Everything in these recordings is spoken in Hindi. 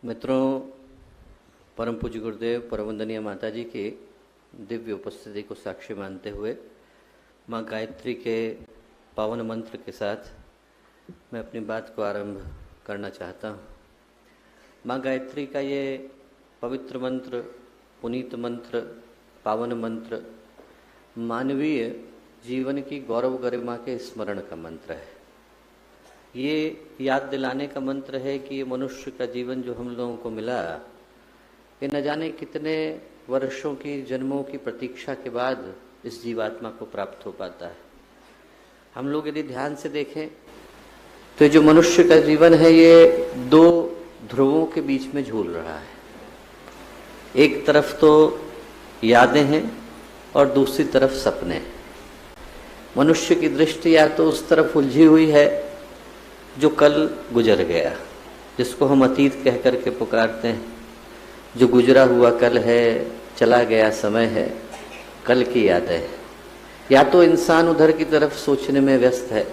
मित्रों, परम पूज्य गुरुदेव परमवंदनीय माता जी की दिव्य उपस्थिति को साक्षी मानते हुए माँ गायत्री के पावन मंत्र के साथ मैं अपनी बात को आरंभ करना चाहता हूँ। माँ गायत्री का ये पवित्र मंत्र, पुनीत मंत्र, पावन मंत्र मानवीय जीवन की गौरव गरिमा के स्मरण का मंत्र है। ये याद दिलाने का मंत्र है कि ये मनुष्य का जीवन जो हम लोगों को मिला, ये न जाने कितने वर्षों की, जन्मों की प्रतीक्षा के बाद इस जीवात्मा को प्राप्त हो पाता है। हम लोग यदि ध्यान से देखें तो जो मनुष्य का जीवन है ये दो ध्रुवों के बीच में झूल रहा है। एक तरफ तो यादें हैं और दूसरी तरफ सपने। मनुष्य की दृष्टि या तो उस तरफ उलझी हुई है जो कल गुजर गया, जिसको हम अतीत कह करके पुकारते हैं। जो गुजरा हुआ कल है, चला गया समय है, कल की यादें है। या तो इंसान उधर की तरफ सोचने में व्यस्त है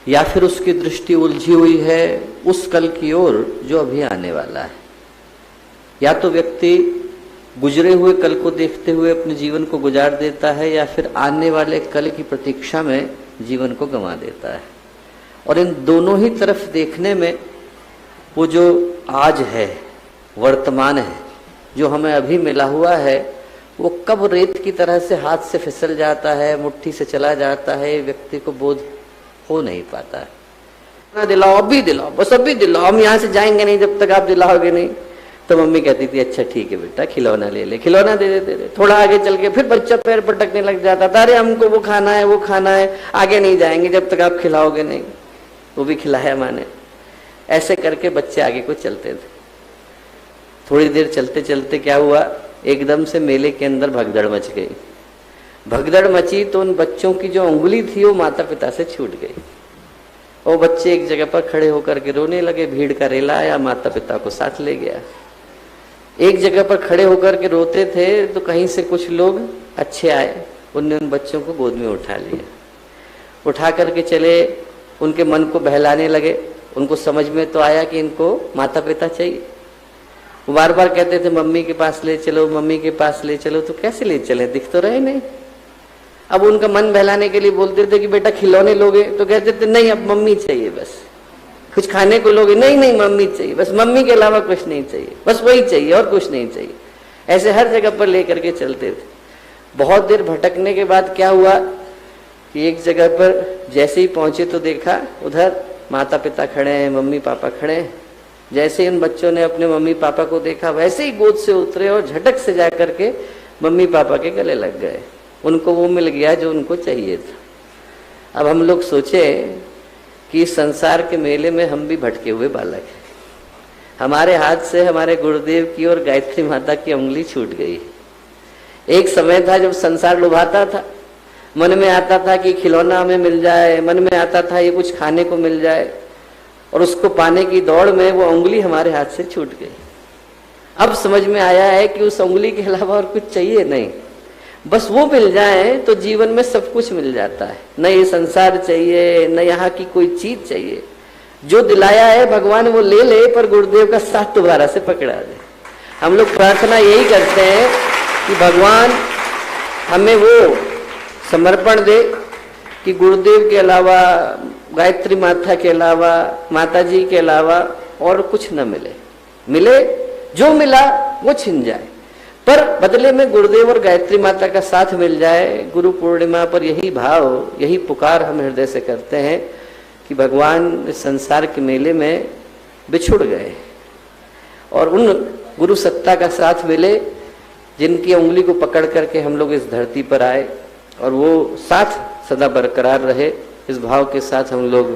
या फिर उसकी दृष्टि उलझी हुई है उस कल की ओर जो अभी आने वाला है। या तो व्यक्ति गुजरे हुए कल को देखते हुए अपने जीवन को गुजार देता है या फिर आने वाले कल की प्रतीक्षा में जीवन को गंवा देता है। और इन दोनों ही तरफ देखने में वो जो आज है, वर्तमान है, जो हमें अभी मिला हुआ है, वो कब रेत की तरह से हाथ से फिसल जाता है, मुट्ठी से चला जाता है, व्यक्ति को बोध हो नहीं पाता है। ना दिलाओ, अभी दिलाओ, बस अभी दिलाओ, हम यहाँ से जाएंगे नहीं जब तक आप दिलाओगे नहीं। तो मम्मी कहती थी अच्छा ठीक है बेटा, खिलौना ले ले, खिलौना दे देते। थोड़ा आगे चल के फिर बच्चा पैर पटकने लग जाता था, अरे हमको वो खाना है, वो खाना है, आगे नहीं जाएंगे जब तक आप खिलाओगे नहीं। वो भी खिलाया माने। ऐसे करके बच्चे आगे को चलते थे। थोड़ी देर चलते चलते क्या हुआ, एकदम से मेले के अंदर भगदड़ मच गई। भगदड़ मची तो उन बच्चों की जो उंगली थी वो माता पिता से छूट गई। वो बच्चे एक जगह पर खड़े होकर के रोने लगे। भीड़ का रेला आया, माता पिता को साथ ले गया। एक जगह पर खड़े होकर के रोते थे तो कहीं से कुछ लोग अच्छे आए, उनने उन बच्चों को गोद में उठा लिया। उठा करके चले, उनके मन को बहलाने लगे। उनको समझ में तो आया कि इनको माता पिता चाहिए। वो बार बार कहते थे मम्मी के पास ले चलो, मम्मी के पास ले चलो। तो कैसे ले चले, दिख तो रहे नहीं। अब उनका मन बहलाने के लिए बोलते थे कि बेटा खिलौने लोगे, तो कहते थे नहीं अब मम्मी चाहिए, बस कुछ खाने को लोगे, नहीं नहीं मम्मी चाहिए, बस मम्मी के अलावा कुछ नहीं चाहिए, बस वही चाहिए और कुछ नहीं चाहिए। ऐसे हर जगह पर लेकर के चलते थे। बहुत देर भटकने के बाद क्या हुआ कि एक जगह पर जैसे ही पहुंचे तो देखा उधर माता पिता खड़े हैं, मम्मी पापा खड़े हैं। जैसे उन बच्चों ने अपने मम्मी पापा को देखा वैसे ही गोद से उतरे और झटक से जाकर के मम्मी पापा के गले लग गए। उनको वो मिल गया जो उनको चाहिए था। अब हम लोग सोचे कि इस संसार के मेले में हम भी भटके हुए बालक हैं। हमारे हाथ से हमारे गुरुदेव की और गायत्री माता की उंगली छूट गई। एक समय था जब संसार लुभाता था, मन में आता था कि खिलौना हमें मिल जाए, मन में आता था ये कुछ खाने को मिल जाए, और उसको पाने की दौड़ में वो उंगली हमारे हाथ से छूट गई। अब समझ में आया है कि उस उंगली के अलावा और कुछ चाहिए नहीं, बस वो मिल जाए तो जीवन में सब कुछ मिल जाता है। न ये संसार चाहिए, न यहाँ की कोई चीज चाहिए। जो दिलाया है भगवान वो ले ले, पर गुरुदेव का साथ दोबारा से पकड़ा दे। हम लोग प्रार्थना यही करते हैं कि भगवान हमें वो समर्पण दे कि गुरुदेव के अलावा, गायत्री माता के अलावा, माता जी के अलावा और कुछ न मिले। मिले जो मिला वो छिन जाए, पर बदले में गुरुदेव और गायत्री माता का साथ मिल जाए। गुरु पूर्णिमा पर यही भाव, यही पुकार हम हृदय से करते हैं कि भगवान इस संसार के मेले में बिछुड़ गए और उन गुरु सत्ता का साथ मिले जिनकी उंगली को पकड़ करके हम लोग इस धरती पर आए, और वो साथ सदा बरकरार रहे। इस भाव के साथ हम लोग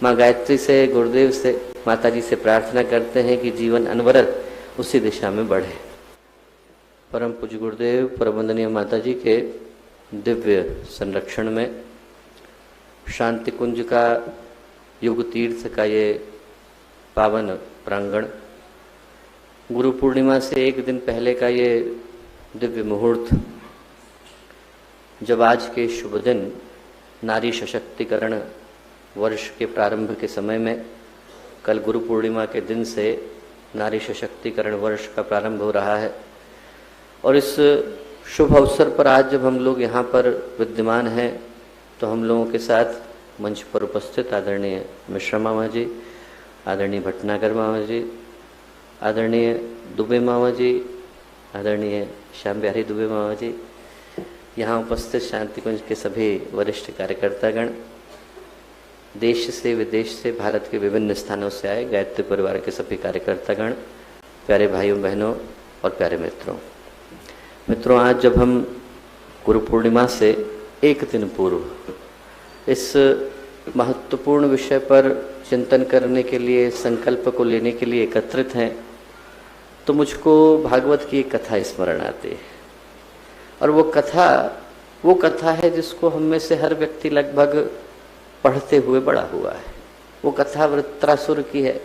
माँ गायत्री से, गुरुदेव से, माता जी से प्रार्थना करते हैं कि जीवन अनवरत उसी दिशा में बढ़े। परम पूज्य गुरुदेव परमवंदनीय माता जी के दिव्य संरक्षण में शांति कुंज का, युग तीर्थ का ये पावन प्रांगण, गुरु पूर्णिमा से एक दिन पहले का ये दिव्य मुहूर्त, जब आज के शुभ दिन नारी सशक्तिकरण वर्ष के प्रारंभ के समय में कल गुरु पूर्णिमा के दिन से नारी सशक्तिकरण वर्ष का प्रारंभ हो रहा है और इस शुभ अवसर पर आज जब हम लोग यहाँ पर विद्यमान हैं तो हम लोगों के साथ मंच पर उपस्थित आदरणीय मिश्रा मामा जी, आदरणीय भटनागर मामा जी, आदरणीय दुबे मामा जी, आदरणीय श्याम बिहारी दुबे मामा जी, यहाँ उपस्थित शांति कुंज के सभी वरिष्ठ कार्यकर्तागण, देश से विदेश से भारत के विभिन्न स्थानों से आए गायत्री परिवार के सभी कार्यकर्तागण, प्यारे भाइयों बहनों और प्यारे मित्रों, आज जब हम गुरु पूर्णिमा से एक दिन पूर्व इस महत्वपूर्ण विषय पर चिंतन करने के लिए, संकल्प को लेने के लिए एकत्रित हैं, तो मुझको भागवत की एक कथा स्मरण आती है। और वो कथा है जिसको हम में से हर व्यक्ति लगभग पढ़ते हुए बड़ा हुआ है। वो कथा वृत्रासुर की है,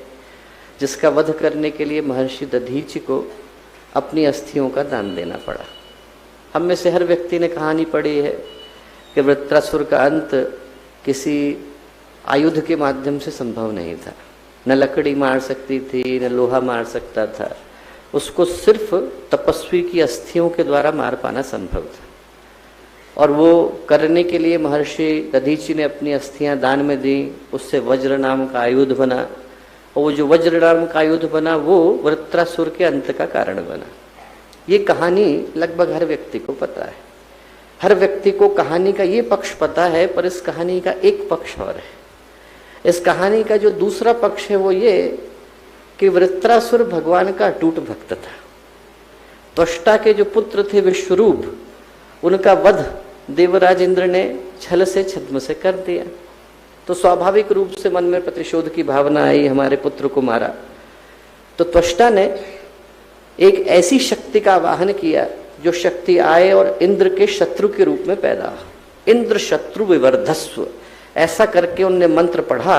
जिसका वध करने के लिए महर्षि दधीचि को अपनी अस्थियों का दान देना पड़ा। हम में से हर व्यक्ति ने कहानी पढ़ी है कि वृत्रासुर का अंत किसी आयुध के माध्यम से संभव नहीं था। न लकड़ी मार सकती थी, न लोहा मार सकता था। उसको सिर्फ तपस्वी की अस्थियों के द्वारा मार पाना संभव था। और वो करने के लिए महर्षि दधीचि ने अपनी अस्थियां दान में दी। उससे वज्र नाम का आयुध बना, और वो जो वज्र नाम का आयुध बना वो वृत्रासुर के अंत का कारण बना। ये कहानी लगभग हर व्यक्ति को पता है। हर व्यक्ति को कहानी का ये पक्ष पता है, पर इस कहानी का एक पक्ष और है। इस कहानी का जो दूसरा पक्ष है वो ये कि वृत्रासुर भगवान का अटूट भक्त था। त्वष्टा के जो पुत्र थे विश्वरूप, उनका वध देवराज इंद्र ने छल से छद्म से कर दिया। तो स्वाभाविक रूप से मन में प्रतिशोध की भावना आई, हमारे पुत्र को मारा। तो त्वष्टा ने एक ऐसी शक्ति का आवाहन किया जो शक्ति आए और इंद्र के शत्रु के रूप में पैदा हो। इंद्र शत्रु विवर्धस्व, ऐसा करके उनने मंत्र पढ़ा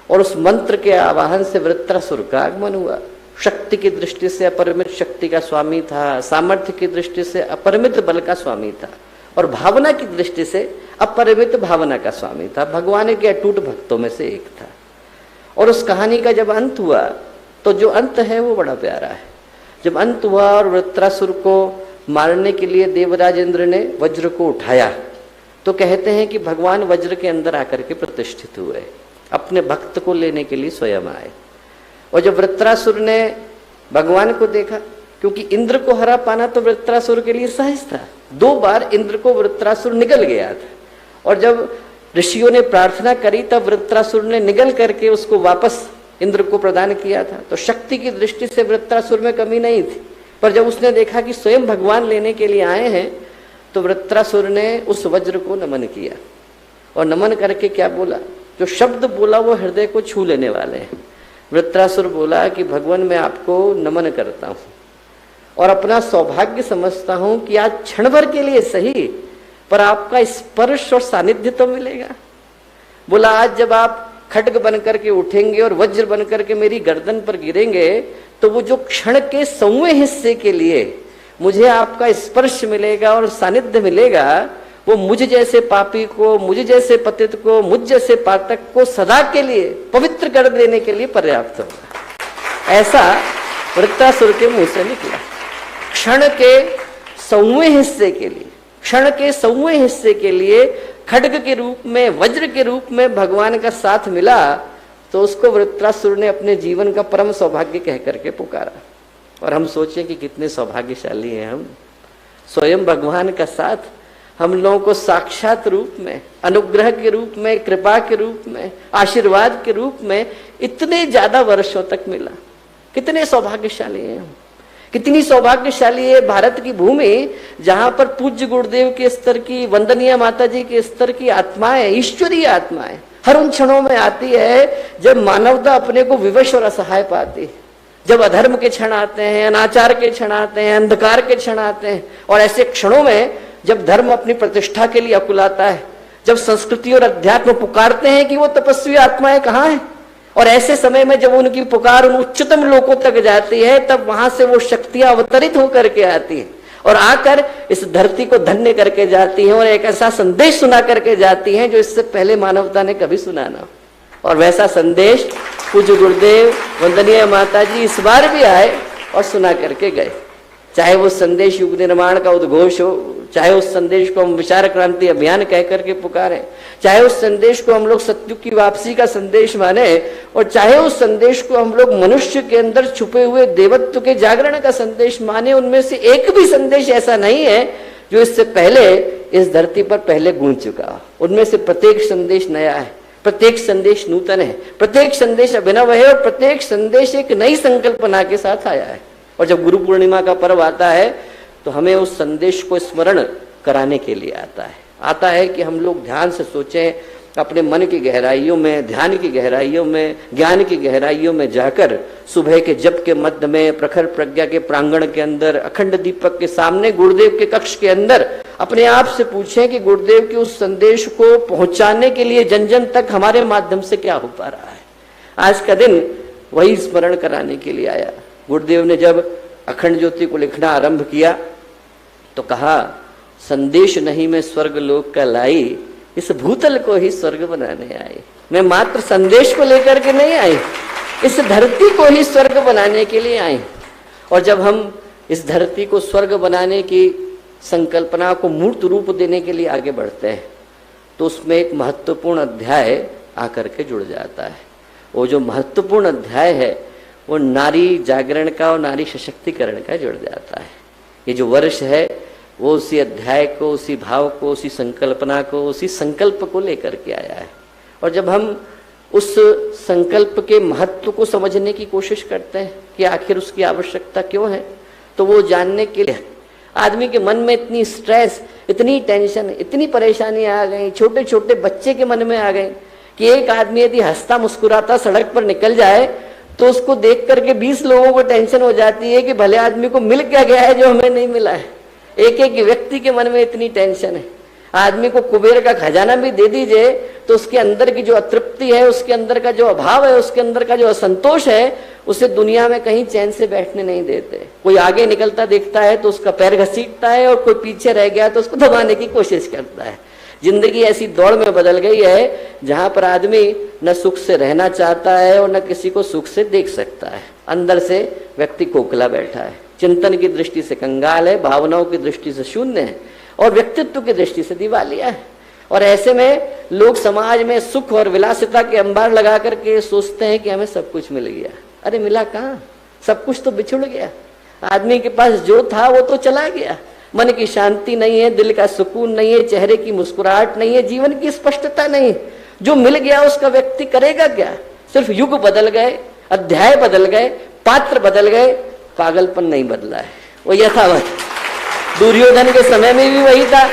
और उस मंत्र के आवाहन से वृत्रासुर का आगमन हुआ। शक्ति की दृष्टि से अपरिमित शक्ति का स्वामी था, सामर्थ्य की दृष्टि से अपरिमित बल का स्वामी था, और भावना की दृष्टि से अपरिमित भावना का स्वामी था। भगवान के अटूट भक्तों में से एक था। और उस कहानी का जब अंत हुआ तो जो अंत है वो बड़ा प्यारा है। जब अंत हुआ और वृत्रासुर को मारने के लिए देवराज इंद्र ने वज्र को उठाया, तो कहते हैं कि भगवान वज्र के अंदर आकर के प्रतिष्ठित हुए, अपने भक्त को लेने के लिए स्वयं आए। और जब वृत्रासुर ने भगवान को देखा, क्योंकि इंद्र को हरा पाना तो वृत्रासुर के लिए सहज था। 2 बार इंद्र को वृत्रासुर निगल गया था, और जब ऋषियों ने प्रार्थना करी तब वृत्रासुर ने निगल करके उसको वापस इंद्र को प्रदान किया था। तो शक्ति की दृष्टि से वृत्रासुर में कमी नहीं थी, पर जब उसने देखा कि स्वयं भगवान लेने के लिए आए हैं, तो वृत्रासुर ने उस वज्र को नमन किया। और नमन करके क्या बोला? जो शब्द बोला वो हृदय को छू लेने वाले हैं। वृत्रासुर बोला कि भगवान, मैं आपको नमन करता हूँ और अपना सौभाग्य समझता हूँ कि आज क्षण भर के लिए सही, पर आपका स्पर्श और सानिध्य तो मिलेगा। बोला, आज जब आप खड्ग बन करके उठेंगे और वज्र बन करके मेरी गर्दन पर गिरेंगे, तो वो जो क्षण के 100वें हिस्से के लिए मुझे आपका स्पर्श मिलेगा और सानिध्य मिलेगा, वो मुझ जैसे पापी को, मुझ जैसे पतित को, मुझ जैसे पातक को सदा के लिए पवित्र कर देने के लिए पर्याप्त होगा। ऐसा वृत्रासुर के मुंह से निकला। क्षण के 100वें हिस्से के लिए, क्षण के 100वें हिस्से के लिए खड्ग के रूप में, वज्र के रूप में भगवान का साथ मिला, तो उसको वृत्रासुर ने अपने जीवन का परम सौभाग्य कह करके पुकारा। और हम सोचें कि कितने सौभाग्यशाली हैं हम। स्वयं भगवान का साथ हम लोगों को साक्षात रूप में, अनुग्रह के रूप में, कृपा के रूप में, आशीर्वाद के रूप में इतने ज्यादा वर्षों तक मिला। कितने सौभाग्यशाली हैं हम। कितनी सौभाग्यशाली है भारत की भूमि, जहां पर पूज्य गुरुदेव के स्तर की, वंदनीय माता जी के स्तर की आत्माएं, ईश्वरीय आत्माएं हर उन क्षणों में आती है जब मानवता अपने को विवश और असहाय पाती है। जब अधर्म के क्षण आते हैं, अनाचार के क्षण आते हैं, अंधकार के क्षण आते हैं, और ऐसे क्षणों में जब धर्म अपनी प्रतिष्ठा के लिए अकुलाता है, जब संस्कृति और अध्यात्म पुकारते हैं कि वो तपस्वी आत्माएं कहाँ हैं, और ऐसे समय में जब उनकी पुकार उन उच्चतम लोकों तक जाती है, तब वहां से वो शक्तियां अवतरित होकर के आती हैं और आकर इस धरती को धन्य करके जाती हैं, और एक ऐसा संदेश सुना करके जाती हैं जो इससे पहले मानवता ने कभी सुना ना। और वैसा संदेश पूज्य गुरुदेव वंदनीय माता जी इस बार भी आए और सुना करके गए। चाहे वो संदेश युग निर्माण का उद्घोष हो, चाहे उस संदेश को हम विचार क्रांति अभियान कह करके पुकारें, चाहे उस संदेश को हम लोग सत्युग की वापसी का संदेश माने, और चाहे उस संदेश को हम लोग मनुष्य के अंदर छुपे हुए देवत्व के जागरण का संदेश माने, उनमें से एक भी संदेश ऐसा नहीं है जो इससे पहले इस धरती पर पहले गूंज चुका। उनमें से प्रत्येक संदेश नया है, प्रत्येक संदेश नूतन है, प्रत्येक संदेश अभिनव है, और प्रत्येक संदेश एक नई संकल्पना के साथ आया है। और जब गुरु पूर्णिमा का पर्व आता है तो हमें उस संदेश को स्मरण कराने के लिए आता है कि हम लोग ध्यान से सोचें, अपने मन की गहराइयों में, ध्यान की गहराइयों में, ज्ञान की गहराइयों में जाकर सुबह के जप के मध्य में, प्रखर प्रज्ञा के प्रांगण के अंदर, अखंड दीपक के सामने, गुरुदेव के कक्ष के अंदर अपने आप से पूछें कि गुरुदेव के उस संदेश को पहुंचाने के लिए जन जन तक हमारे माध्यम से क्या हो पा रहा है। आज का दिन वही स्मरण कराने के लिए आया। गुरुदेव ने जब अखंड ज्योति को लिखना आरंभ किया तो कहा, संदेश नहीं मैं स्वर्ग लोक का लाई, इस भूतल को ही स्वर्ग बनाने आई। मैं मात्र संदेश को लेकर के नहीं आई, इस धरती को ही स्वर्ग बनाने के लिए आई। और जब हम इस धरती को स्वर्ग बनाने की संकल्पना को मूर्त रूप देने के लिए आगे बढ़ते हैं तो उसमें एक महत्वपूर्ण अध्याय आकर के जुड़ जाता है। वो जो महत्वपूर्ण अध्याय है वो नारी जागरण का और नारी सशक्तिकरण का जुड़ जाता है। ये जो वर्ष है वो उसी अध्याय को, उसी भाव को, उसी संकल्पना को, उसी संकल्प को लेकर के आया है। और जब हम उस संकल्प के महत्व को समझने की कोशिश करते हैं कि आखिर उसकी आवश्यकता क्यों है, तो वो जानने के लिए आदमी के मन में इतनी स्ट्रेस, इतनी टेंशन, इतनी परेशानियां आ गई, छोटे छोटे बच्चे के मन में आ गई कि एक आदमी यदि हंसता मुस्कुराता सड़क पर निकल जाए तो उसको देख करके 20 लोगों को टेंशन हो जाती है कि भले आदमी को मिल क्या गया है जो हमें नहीं मिला है। एक एक व्यक्ति के मन में इतनी टेंशन है। आदमी को कुबेर का खजाना भी दे दीजिए तो उसके अंदर की जो अतृप्ति है, उसके अंदर का जो अभाव है, उसके अंदर का जो असंतोष है, उसे दुनिया में कहीं चैन से बैठने नहीं देते। कोई आगे निकलता देखता है तो उसका पैर घसीटता है, और कोई पीछे रह गया तो उसको दबाने की कोशिश करता है। जिंदगी ऐसी दौड़ में बदल गई है जहां पर आदमी न सुख से रहना चाहता है और न किसी को सुख से देख सकता है। अंदर से व्यक्ति खोखला बैठा है, चिंतन की दृष्टि से कंगाल है, भावनाओं की दृष्टि से शून्य है, और व्यक्तित्व की दृष्टि से दिवालिया है। और ऐसे में लोग समाज में सुख और विलासिता के अंबार लगा करके सोचते हैं कि हमें सब कुछ मिल गया। अरे मिला कहाँ, सब कुछ तो बिछुड़ गया। आदमी के पास जो था वो तो चला गया। मन की शांति नहीं है, दिल का सुकून नहीं है, चेहरे की मुस्कुराहट नहीं है, जीवन की स्पष्टता नहीं है। जो मिल गया उसका व्यक्ति करेगा क्या? सिर्फ युग बदल गए, अध्याय बदल गए, पात्र बदल गए, पागलपन नहीं बदला है, वो यथावत। दुर्योधन के समय में भी वही था,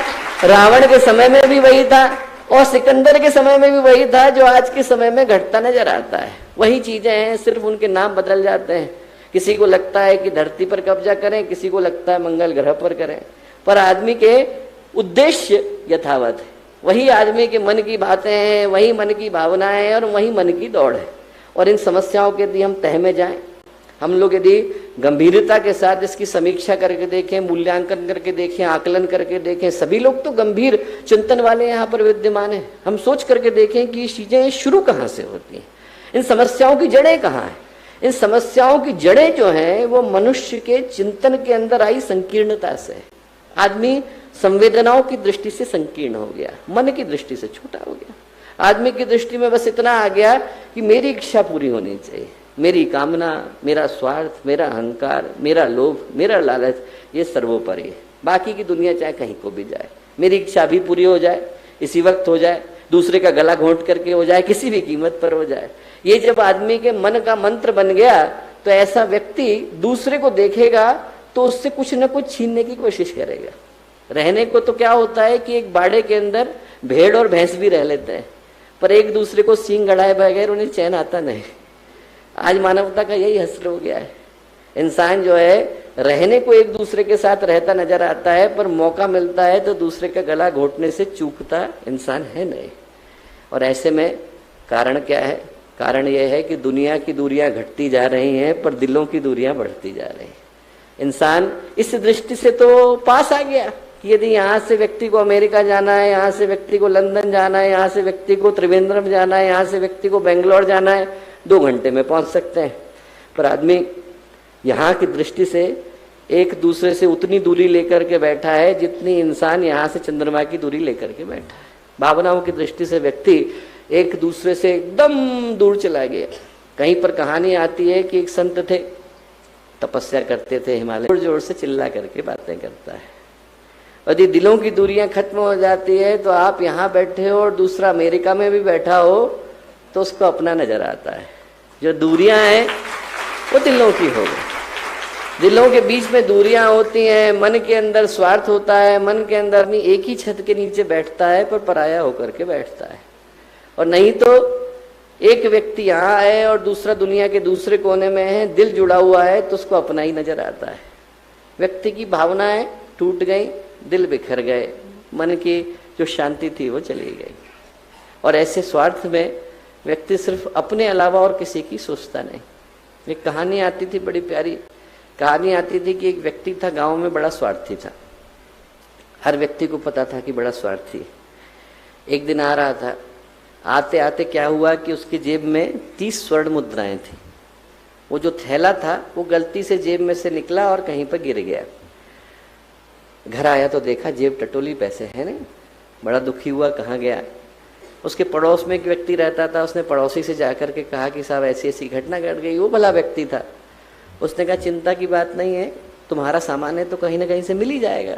रावण के समय में भी वही था, और सिकंदर के समय में भी वही था जो आज के समय में घटता नजर आता है। वही चीजें हैं, सिर्फ उनके नाम बदल जाते हैं। किसी को लगता है कि धरती पर कब्जा करें, किसी को लगता है मंगल ग्रह पर करें, पर आदमी के उद्देश्य यथावत है। वही आदमी के मन की बातें हैं, वही मन की भावनाएं हैं, और वही मन की दौड़ है। और इन समस्याओं के यदि हम तह में जाएं, हम लोग यदि गंभीरता के साथ इसकी समीक्षा करके देखें, मूल्यांकन करके देखें, आकलन करके देखें, सभी लोग तो गंभीर चिंतन वाले यहाँ पर विद्यमान हैं। हम सोच करके देखें कि ये चीजें शुरू कहाँ से होती हैं, इन समस्याओं की जड़ें कहाँ हैं। इन समस्याओं की जड़ें जो हैं वो मनुष्य के चिंतन के अंदर आई संकीर्णता से। आदमी संवेदनाओं की दृष्टि से संकीर्ण हो गया, मन की दृष्टि से छोटा हो गया। आदमी की दृष्टि में बस इतना आ गया कि मेरी इच्छा पूरी होनी चाहिए, मेरी कामना, मेरा स्वार्थ, मेरा अहंकार, मेरा लोभ, मेरा लालच, ये सर्वोपरि है। बाकी की दुनिया चाहे कहीं को भी जाए, मेरी इच्छा भी पूरी हो जाए, इसी वक्त हो जाए, दूसरे का गला घोंट करके हो जाए, किसी भी कीमत पर हो जाए। ये जब आदमी के मन का मंत्र बन गया तो ऐसा व्यक्ति दूसरे को देखेगा तो उससे कुछ न कुछ छीनने की कोशिश करेगा। रहने को तो क्या होता है कि एक बाड़े के अंदर भेड़ और भैंस भी रह लेते हैं, पर एक दूसरे को सींग गड़ाए बगैर उन्हें चैन आता नहीं। आज मानवता का यही हश्र हो गया है। इंसान जो है रहने को एक दूसरे के साथ रहता नजर आता है, पर मौका मिलता है तो दूसरे का गला घोटने से चूकता इंसान है नहीं। और ऐसे में कारण क्या है? कारण यह है कि दुनिया की दूरियां घटती जा रही हैं, पर दिलों की दूरियां बढ़ती जा रही हैं। इंसान इस दृष्टि से तो पास आ गया कि यदि यहाँ से व्यक्ति को अमेरिका जाना है, यहाँ से व्यक्ति को लंदन जाना है, यहाँ से व्यक्ति को त्रिवेंद्रम जाना है, यहाँ से व्यक्ति को बेंगलोर जाना है, 2 घंटे में पहुंच सकते हैं। पर आदमी यहाँ की दृष्टि से एक दूसरे से उतनी दूरी लेकर के बैठा है जितनी इंसान यहाँ से चंद्रमा की दूरी लेकर के बैठा है। भावनाओं की दृष्टि से व्यक्ति एक दूसरे से एकदम दूर चला गया। कहीं पर कहानी आती है कि एक संत थे, तपस्या करते थे हिमालय, जोर जोर से चिल्ला करके बातें करता है। यदि दिलों की दूरियां खत्म हो जाती है तो आप यहाँ बैठे हो और दूसरा अमेरिका में भी बैठा हो तो उसको अपना नजर आता है। जो दूरियां हैं वो दिलों की हो गई। दिलों के बीच में दूरियां होती हैं, मन के अंदर स्वार्थ होता है, मन के अंदर नहीं, एक ही छत के नीचे बैठता है पर पराया होकर के बैठता है। और नहीं तो एक व्यक्ति यहाँ है और दूसरा दुनिया के दूसरे कोने में है, दिल जुड़ा हुआ है तो उसको अपना ही नजर आता है। व्यक्ति की भावनाएं टूट गई, दिल बिखर गए, मन की जो शांति थी वो चली गई। और ऐसे स्वार्थ में व्यक्ति सिर्फ अपने अलावा और किसी की सोचता नहीं। एक कहानी आती थी, बड़ी प्यारी कहानी आती थी कि एक व्यक्ति था गांव में, बड़ा स्वार्थी था। हर व्यक्ति को पता था कि बड़ा स्वार्थी। एक दिन आ रहा था, आते आते क्या हुआ कि उसकी जेब में 30 स्वर्ण मुद्राएं थी। वो जो थैला था वो गलती से जेब में से निकला और कहीं पर गिर गया। घर आया तो देखा जेब टटोली, पैसे है नहीं। बड़ा दुखी हुआ, कहाँ गया। उसके पड़ोस में एक व्यक्ति रहता था, उसने पड़ोसी से जाकर के कहा कि साहब ऐसी ऐसी घटना घट गई। वो भला व्यक्ति था, उसने कहा चिंता की बात नहीं है, तुम्हारा सामान है तो कहीं ना कहीं से मिल ही जाएगा।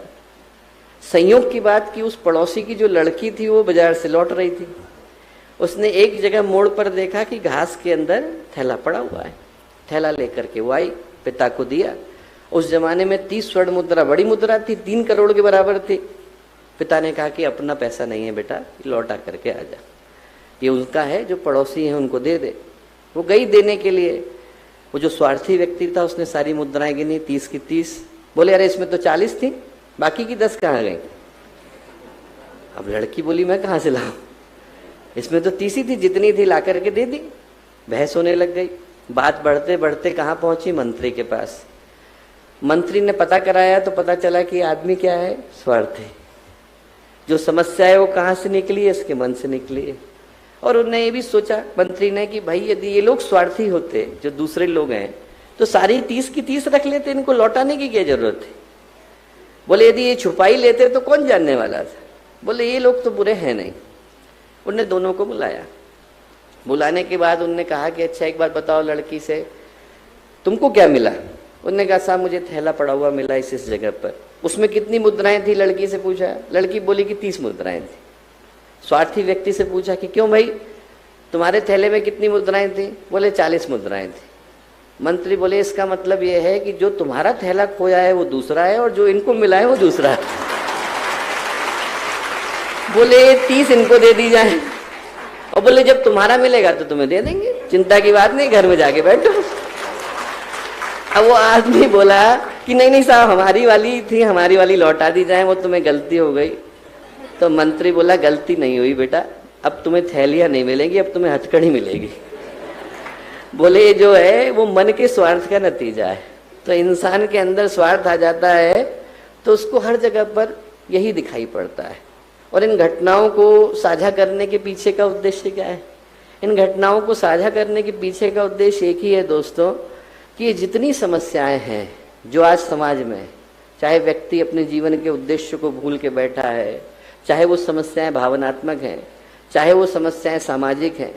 संयोग की बात कि उस पड़ोसी की जो लड़की थी वो बाजार से लौट रही थी। उसने एक जगह मोड़ पर देखा कि घास के अंदर थैला पड़ा हुआ है। थैला लेकर के वो आई, पिता को दिया। उस जमाने में 30 स्वर्ण मुद्रा बड़ी मुद्रा थी, 3 करोड़ के बराबर थी। पिता ने कहा कि अपना पैसा नहीं है बेटा, लौटा करके आ जा, ये उनका है, जो पड़ोसी है उनको दे दे। वो गई देने के लिए। वो जो स्वार्थी व्यक्ति था उसने सारी मुद्राएं गिनी, 30 की 30। बोले अरे इसमें तो 40 थी, बाकी की 10 कहाँ गई। अब लड़की बोली मैं कहाँ से लाऊं, इसमें तो 30 ही थी, जितनी थी ला करके दे दी। बहस होने लग गई। बात बढ़ते बढ़ते कहाँ पहुंची, मंत्री के पास। मंत्री ने पता कराया तो पता चला कि आदमी क्या है, स्वार्थी। जो समस्या है वो कहाँ से निकली है, इसके मन से निकली है। और उन्होंने ये भी सोचा मंत्री ने कि भाई यदि ये लोग स्वार्थी होते, जो दूसरे लोग हैं, तो सारी 30 की 30 रख लेते, इनको लौटाने की क्या जरूरत थी। बोले यदि ये छुपाई लेते तो कौन जानने वाला था। बोले ये लोग तो बुरे हैं नहीं। उनने दोनों को बुलाया। बुलाने के बाद उनने कहा कि अच्छा एक बात बताओ लड़की से, तुमको क्या मिला। उनने कहा साहब मुझे थैला पड़ा हुआ मिला इस जगह पर। उसमें कितनी मुद्राएं थी, लड़की से पूछा। लड़की बोली कि 30 मुद्राएं थी। स्वार्थी व्यक्ति से पूछा कि क्यों भाई तुम्हारे थैले में कितनी मुद्राएं थी। बोले 40 मुद्राएं थी। मंत्री बोले इसका मतलब यह है कि जो तुम्हारा थैला खोया है वो दूसरा है और जो इनको मिला है वो दूसरा है। बोले 30 इनको दे दी जाए। और बोले जब तुम्हारा मिलेगा तो तुम्हें दे देंगे, चिंता की बात नहीं, घर में जाके बैठो। अब वो आदमी बोला कि नहीं नहीं साहब हमारी वाली थी, हमारी वाली लौटा दी जाए, वो तुम्हें गलती हो गई। तो मंत्री बोला गलती नहीं हुई बेटा, अब तुम्हें थैलियां नहीं मिलेंगी, अब तुम्हें हथकड़ी मिलेगी। बोले जो है वो मन के स्वार्थ का नतीजा है। तो इंसान के अंदर स्वार्थ आ जाता है तो उसको हर जगह पर यही दिखाई पड़ता है। और इन घटनाओं को साझा करने के पीछे का उद्देश्य क्या है। इन घटनाओं को साझा करने के पीछे का उद्देश्य एक ही है दोस्तों, कि ये जितनी समस्याएं हैं जो आज समाज में, चाहे व्यक्ति अपने जीवन के उद्देश्य को भूल के बैठा है, चाहे वो समस्याएं भावनात्मक हैं, चाहे वो समस्याएं सामाजिक हैं,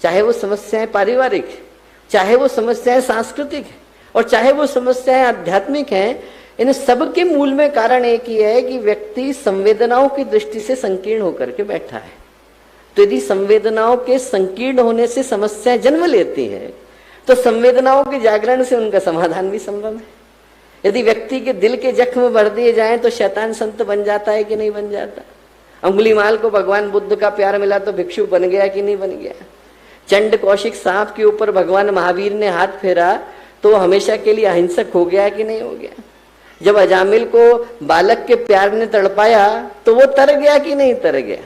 चाहे वो समस्याएं पारिवारिक, चाहे वो समस्याएं सांस्कृतिक हैं, और चाहे वो समस्याएं आध्यात्मिक हैं, इन सब के मूल में कारण एक ही है कि व्यक्ति संवेदनाओं की दृष्टि से संकीर्ण होकर के बैठा है। तो यदि संवेदनाओं के संकीर्ण होने से समस्याएं जन्म लेती हैं तो संवेदनाओं के जागरण से उनका समाधान भी संभव है। यदि व्यक्ति के दिल के जख्म भर दिए जाएं तो शैतान संत बन जाता है कि नहीं बन जाता। अंगुलीमाल को भगवान बुद्ध का प्यार मिला तो भिक्षु बन गया कि नहीं बन गया। चंड कौशिक सांप के ऊपर भगवान महावीर ने हाथ फेरा तो हमेशा के लिए अहिंसक हो गया कि नहीं हो गया। जब अजामिल को बालक के प्यार ने तड़पाया तो वो तर गया कि नहीं तर गया।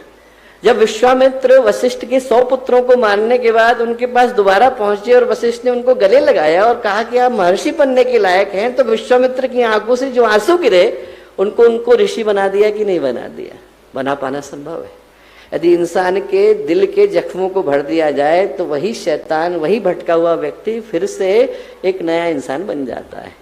जब विश्वामित्र वशिष्ठ के 100 पुत्रों को मारने के बाद उनके पास दोबारा पहुंचे और वशिष्ठ ने उनको गले लगाया और कहा कि आप महर्षि बनने के लायक हैं, तो विश्वामित्र की आंखों से जो आंसू गिरे उनको ऋषि बना दिया कि नहीं बना दिया। बना पाना संभव है। यदि इंसान के दिल के जख्मों को भर दिया जाए तो वही शैतान, वही भटका हुआ व्यक्ति फिर से एक नया इंसान बन जाता है।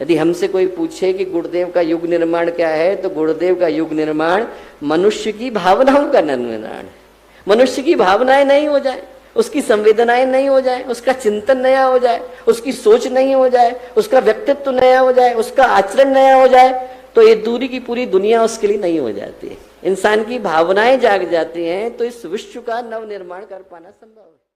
यदि हमसे कोई पूछे कि गुरुदेव का युग निर्माण क्या है, तो गुरुदेव का युग निर्माण मनुष्य की भावनाओं का निर्माण है। मनुष्य की भावनाएं नहीं हो जाए, उसकी संवेदनाएं नहीं हो जाए, उसका चिंतन नया हो जाए, उसकी सोच नहीं हो जाए, उसका व्यक्तित्व नया हो जाए, उसका आचरण नया हो जाए, तो ये दूरी की पूरी दुनिया उसके लिए नहीं हो जाती है। इंसान की भावनाएं जाग जाती हैं तो इस विश्व का नव निर्माण कर पाना संभव है।